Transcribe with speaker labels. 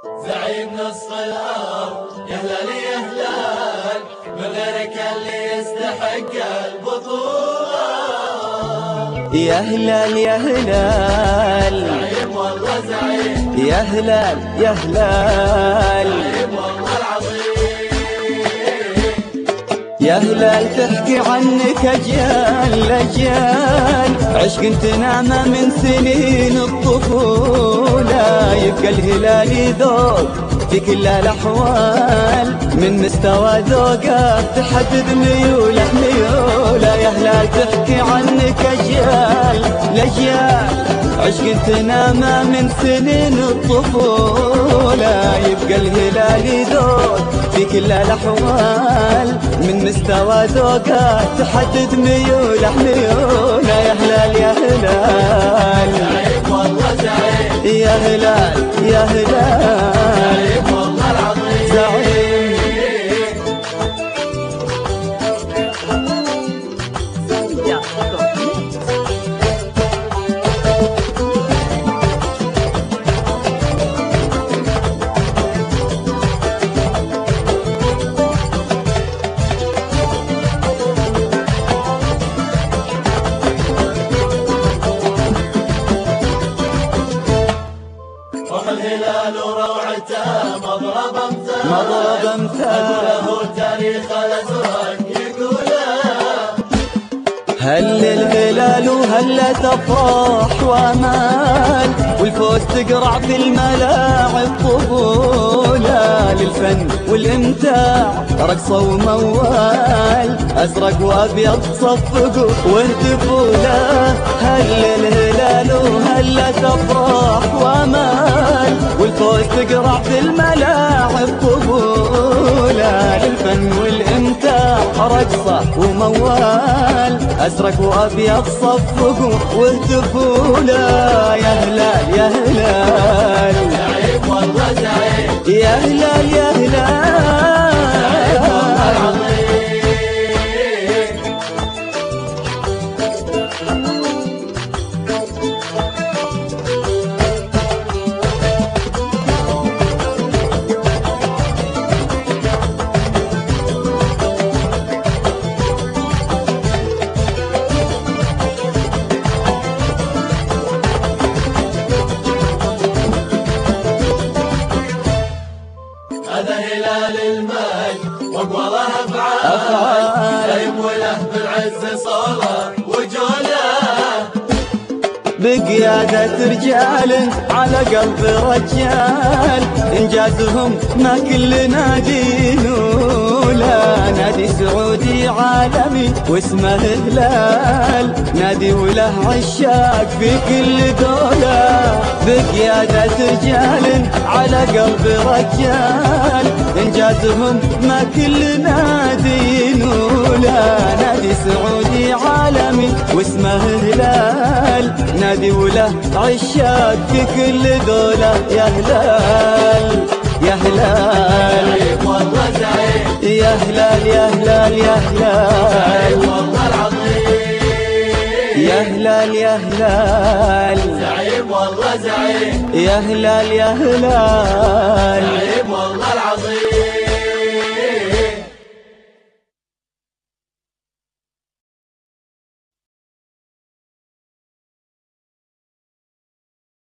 Speaker 1: زعيم نصف الأرض يا هلال يا هلال، من غيرك اللي يستحق البطولة.
Speaker 2: يا هلال يا هلال،
Speaker 1: زعيم والله زعيم،
Speaker 2: يا هلال يا هلال،
Speaker 1: زعيم والله العظيم.
Speaker 2: يا هلال تحكي عنك أجيال أجيال، عشق تنامى من سنين الطفولة. يبقى الهلال يذوق في كل الأحوال، من مستوى ذوقك تحدد ميوله ميوله. يا هلال تحكي عنك أجيال الأجيال، عشق تنامى من سنين الطفولة. يبقى الهلال يذوق في كل الأحوال، من مستوى ذوقك تحدد ميوله ميوله. يا هلال يا هلال،
Speaker 1: زعيم والله زعيم،
Speaker 2: يا هلال يا هلال،
Speaker 1: زعيم والله العظيم.
Speaker 2: زعيم.
Speaker 1: الهلال وروعته مضرب امثال،
Speaker 2: مضرب امثال،
Speaker 1: له تاريخ الازرق يقوله.
Speaker 2: هل الهلال وهلت افراح وامال، والفوز تقرع في الملاعب طبوله. للفن والامتاع رقصه وموال، ازرق وابيض صفقوا واهتفوا له. هل الهلال وهلت افراح وامال، والفوز تقرع في الملاعب طبوله. للفن والامتاع رقصه وموال، ازرق وابيض صفقوا واهتفوا له. يا هلال يا هلال،
Speaker 1: زعيم والله زعيم،
Speaker 2: يا هلال يا هلال،
Speaker 1: زعيم والله العظيم. هذا هلال المجد واقوى له افعال، دايم وله بالعز صوله وجوله.
Speaker 2: بقيادة رجال على قلب رجال، إنجازهم ما كل نادي نولا. نادي سعودي عالمي واسمه هلال، نادي وله عشاق في كل دولة. بقيادة رجال على قلب رجال، إنجازهم ما كل نادي نولا. نادي سعودي عالمي واسمه هلال، نادي وله عشاق في كل دولة. يا هلال يا هلال،
Speaker 1: زعيم والله زعيم،
Speaker 2: يا هلال يا هلال، يا هلال
Speaker 1: زعيم والله العظيم.
Speaker 2: يا هلال يا هلال،
Speaker 1: زعيم والله زعيم،
Speaker 2: يا هلال يا هلال،
Speaker 1: زعيم والله العظيم.